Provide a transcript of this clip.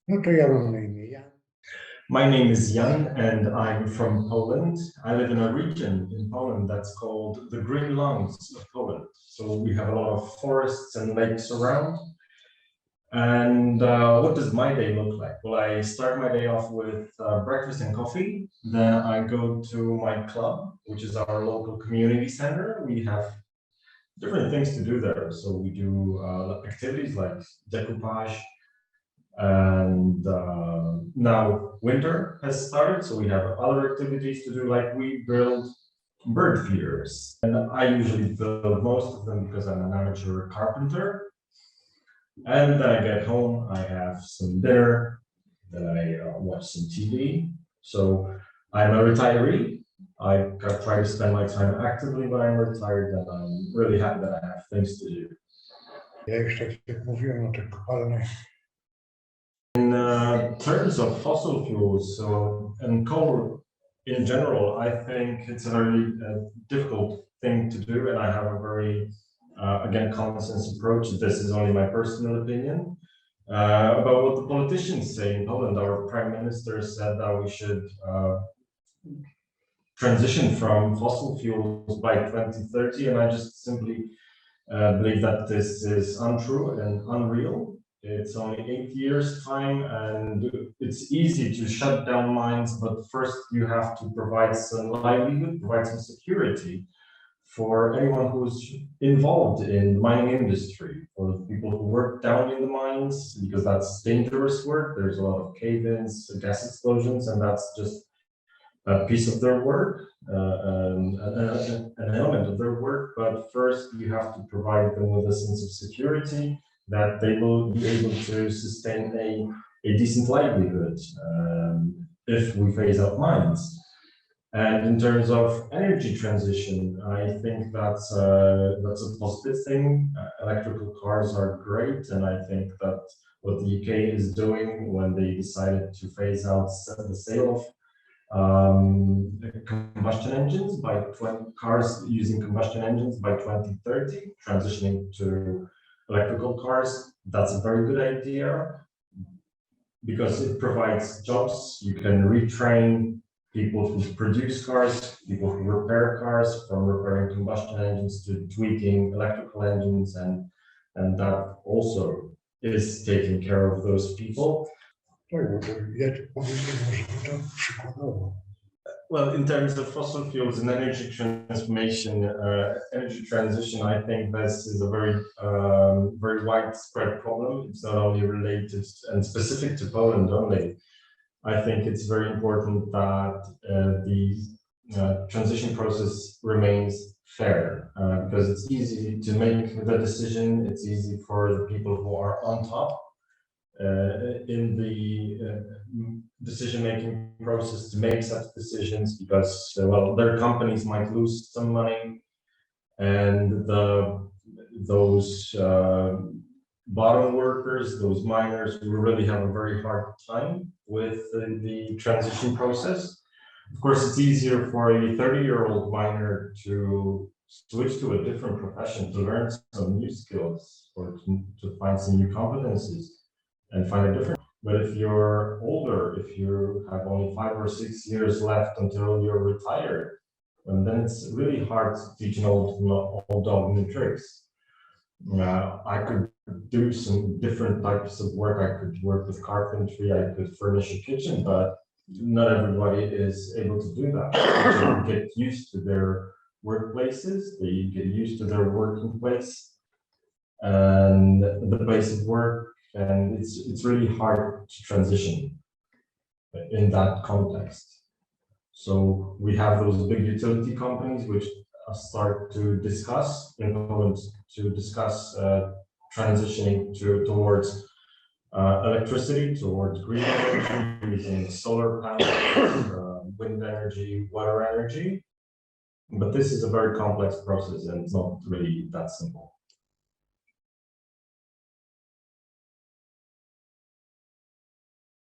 No to ja mam na imię Jan. My name is Jan and I'm from Poland. I live in a region in Poland that's called the Green Lungs of Poland. So we have a lot of forests and lakes around. And what does my day look like? Well, I start my day off with breakfast and coffee. Then I go to my club, which is our local community center. We have different things to do there. So we do activities like decoupage, and now winter has started, so we have other activities to do, like we build bird feeders, and I usually build most of them because I'm an amateur carpenter. And then I get home, I have some dinner, then I watch some TV. So I'm a retiree. I try to spend my time actively when I'm retired, and I'm really happy that I have things to do. Ja już tak jak mówiłem o tych kopalniach. In terms of fossil fuels, and coal in general, I think it's a very difficult thing to do, and I have a very, again, common sense approach. This is only my personal opinion about what the politicians say in Poland. Our prime minister said that we should transition from fossil fuels by 2030, and I just simply believe that this is untrue and unreal. It's only 8 years time, and it's easy to shut down mines, but first you have to provide some livelihood, provide some security for anyone who's involved in the mining industry, for the people who work down in the mines, because that's dangerous work. There's a lot of cave-ins, gas explosions, and that's just a piece of their work, an element of their work. But first you have to provide them with a sense of security, that they will be able to sustain a decent livelihood if we phase out mines. And in terms of energy transition, I think that's a positive thing. Electrical cars are great, and I think that what the UK is doing when they decided to phase out the sale of combustion engines by cars using combustion engines by 2030, transitioning to electrical cars, that's a very good idea because it provides jobs. You can retrain people who produce cars, people who repair cars, from repairing combustion engines to tweaking electrical engines, and that also is taking care of those people. Tak, bo ja powiedziałem, może to przykładowo. Well, in terms of fossil fuels and energy transformation, energy transition, I think this is a very widespread problem. It's not only related and specific to Poland only. I think it's very important that the transition process remains fair, because it's easy to make the decision. It's easy for the people who are on top in the decision-making process to make such decisions, because well, their companies might lose some money, and those bottom workers, those miners, who really have a very hard time with the transition process. Of course, it's easier for a 30-year-old miner to switch to a different profession, to learn some new skills, or to find some new competencies and find a different. But if you're older, if you have only 5 or 6 years left until you're retired, and then it's really hard to teach an old dog new tricks. I could do some different types of work. I could work with carpentry, I could furnish a kitchen, but not everybody is able to do that. People get used to their workplaces, they get used to their working place and the place of work, and it's really hard to transition in that context. So we have those big utility companies which start to discuss in Poland, to discuss transitioning towards electricity, towards green energy, using solar panels, wind energy, water energy. But this is a very complex process, and it's not really that simple.